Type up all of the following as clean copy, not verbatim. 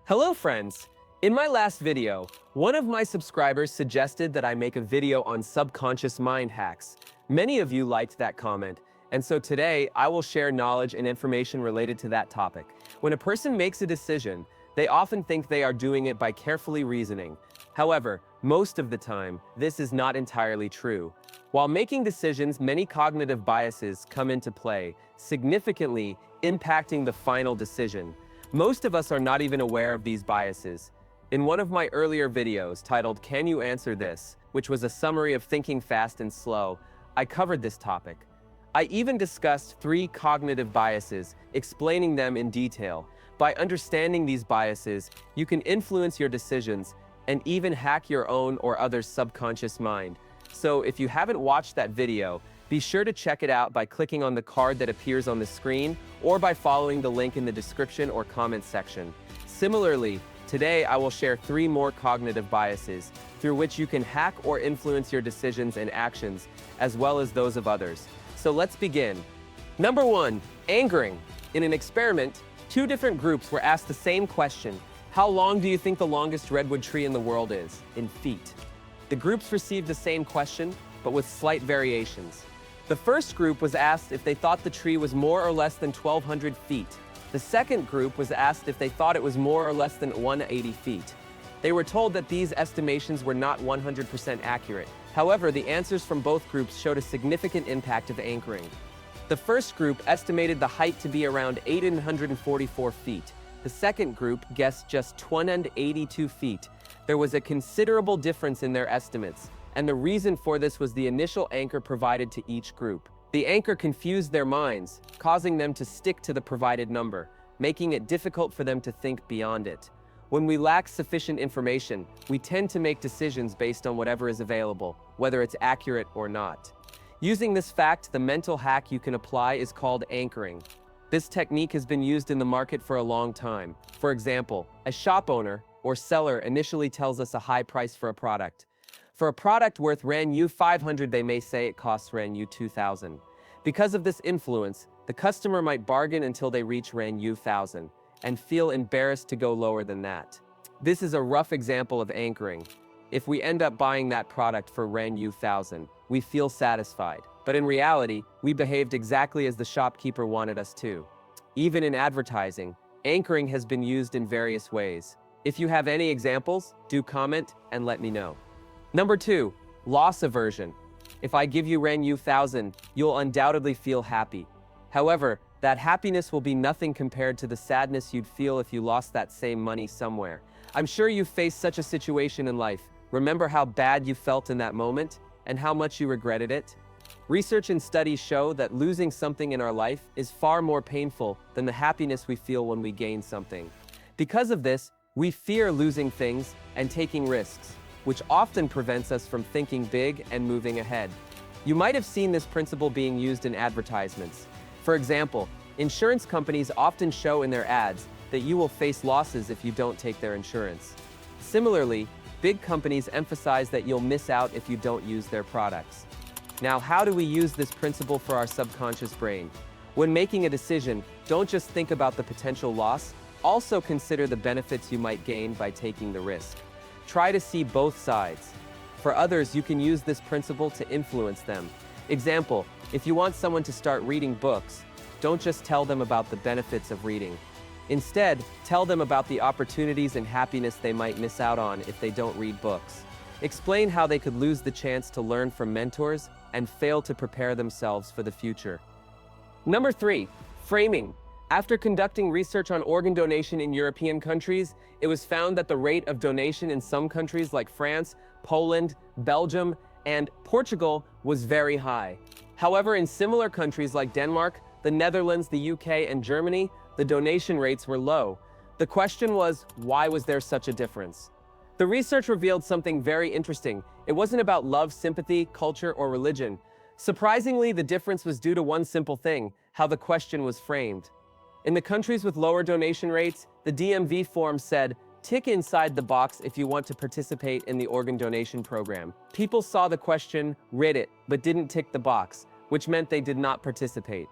Hello friends! In my last video, one of my subscribers suggested that I make a video on subconscious mind hacks. Many of you liked that comment, and so today I will share knowledge and information related to that topic. When a person makes a decision, they often think they are doing it by carefully reasoning. However, most of the time, this is not entirely true. While making decisions, many cognitive biases come into play, significantly impacting the final decision. Most of us are not even aware of these biases. In one of my earlier videos titled "Can You Answer This?", which was a summary of thinking fast and slow, I covered this topic. I even discussed 3 cognitive biases, explaining them in detail. By understanding these biases, you can influence your decisions and even hack your own or others' subconscious mind. So if you haven't watched that video, be sure to check it out by clicking on the card that appears on the screen or by following the link in the description or comments section. Similarly, today I will share 3 more cognitive biases through which you can hack or influence your decisions and actions, as well as those of others. So let's begin. Number 1, angering. In an experiment, 2 different groups were asked the same question: how long do you think the longest redwood tree in the world is, in feet? The groups received the same question, but with slight variations. The first group was asked if they thought the tree was more or less than 1,200 feet. The second group was asked if they thought it was more or less than 180 feet. They were told that these estimations were not 100% accurate. However, the answers from both groups showed a significant impact of anchoring. The first group estimated the height to be around 844 feet. The second group guessed just 282 feet. There was a considerable difference in their estimates, and the reason for this was the initial anchor provided to each group. The anchor confused their minds, causing them to stick to the provided number, making it difficult for them to think beyond it. When we lack sufficient information, we tend to make decisions based on whatever is available, whether it's accurate or not. Using this fact, the mental hack you can apply is called anchoring. This technique has been used in the market for a long time. For example, a shop owner or seller initially tells us a high price for a product. For a product worth Rand 500, they may say it costs Rand 2,000. Because of this influence, the customer might bargain until they reach Rand 1,000 and feel embarrassed to go lower than that. This is a rough example of anchoring. If we end up buying that product for Rand 1,000, we feel satisfied. But in reality, we behaved exactly as the shopkeeper wanted us to. Even in advertising, anchoring has been used in various ways. If you have any examples, do comment and let me know. Number 2, loss aversion. If I give you Rand 1,000, you'll undoubtedly feel happy. However, that happiness will be nothing compared to the sadness you'd feel if you lost that same money somewhere. I'm sure you've faced such a situation in life. Remember how bad you felt in that moment and how much you regretted it? Research and studies show that losing something in our life is far more painful than the happiness we feel when we gain something. Because of this, we fear losing things and taking risks, which often prevents us from thinking big and moving ahead. You might have seen this principle being used in advertisements. For example, insurance companies often show in their ads that you will face losses if you don't take their insurance. Similarly, big companies emphasize that you'll miss out if you don't use their products. Now, how do we use this principle for our subconscious brain? When making a decision, don't just think about the potential loss, also consider the benefits you might gain by taking the risk. Try to see both sides. For others, you can use this principle to influence them. Example, if you want someone to start reading books, don't just tell them about the benefits of reading. Instead, tell them about the opportunities and happiness they might miss out on if they don't read books. Explain how they could lose the chance to learn from mentors and fail to prepare themselves for the future. Number 3, framing. After conducting research on organ donation in European countries, it was found that the rate of donation in some countries like France, Poland, Belgium, and Portugal was very high. However, in similar countries like Denmark, the Netherlands, the UK, and Germany, the donation rates were low. The question was, why was there such a difference? The research revealed something very interesting. It wasn't about love, sympathy, culture, or religion. Surprisingly, the difference was due to one simple thing: how the question was framed. In the countries with lower donation rates, the DMV form said, "Tick inside the box if you want to participate in the organ donation program." People saw the question, read it, but didn't tick the box, which meant they did not participate.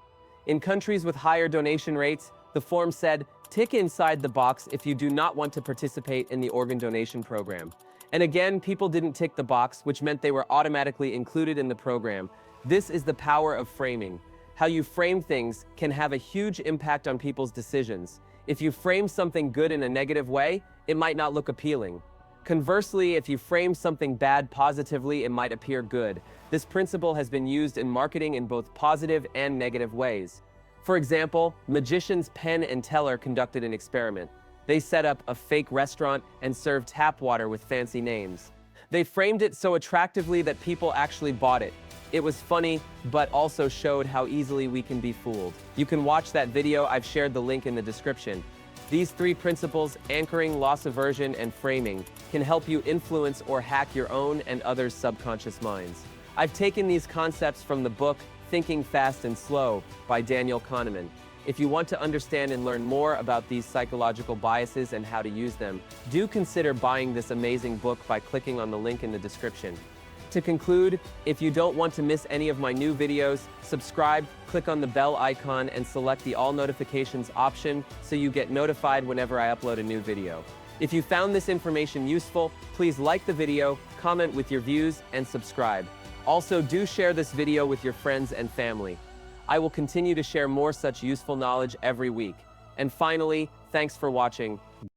In countries with higher donation rates, the form said, Tick inside the box if you do not want to participate in the organ donation program. And again, people didn't tick the box, which meant they were automatically included in the program. This is the power of framing. How you frame things can have a huge impact on people's decisions. If you frame something good in a negative way, it might not look appealing. Conversely, if you frame something bad positively, it might appear good. This principle has been used in marketing in both positive and negative ways. For example, magicians Penn and Teller conducted an experiment. They set up a fake restaurant and served tap water with fancy names. They framed it so attractively that people actually bought it. It was funny, but also showed how easily we can be fooled. You can watch that video. I've shared the link in the description. These three principles, anchoring, loss aversion, and framing, can help you influence or hack your own and others' subconscious minds. I've taken these concepts from the book Thinking Fast and Slow by Daniel Kahneman. If you want to understand and learn more about these psychological biases and how to use them, do consider buying this amazing book by clicking on the link in the description. To conclude, if you don't want to miss any of my new videos, subscribe, click on the bell icon, and select the all notifications option so you get notified whenever I upload a new video. If you found this information useful, please like the video, comment with your views, and subscribe. Also, do share this video with your friends and family. I will continue to share more such useful knowledge every week. And finally, thanks for watching.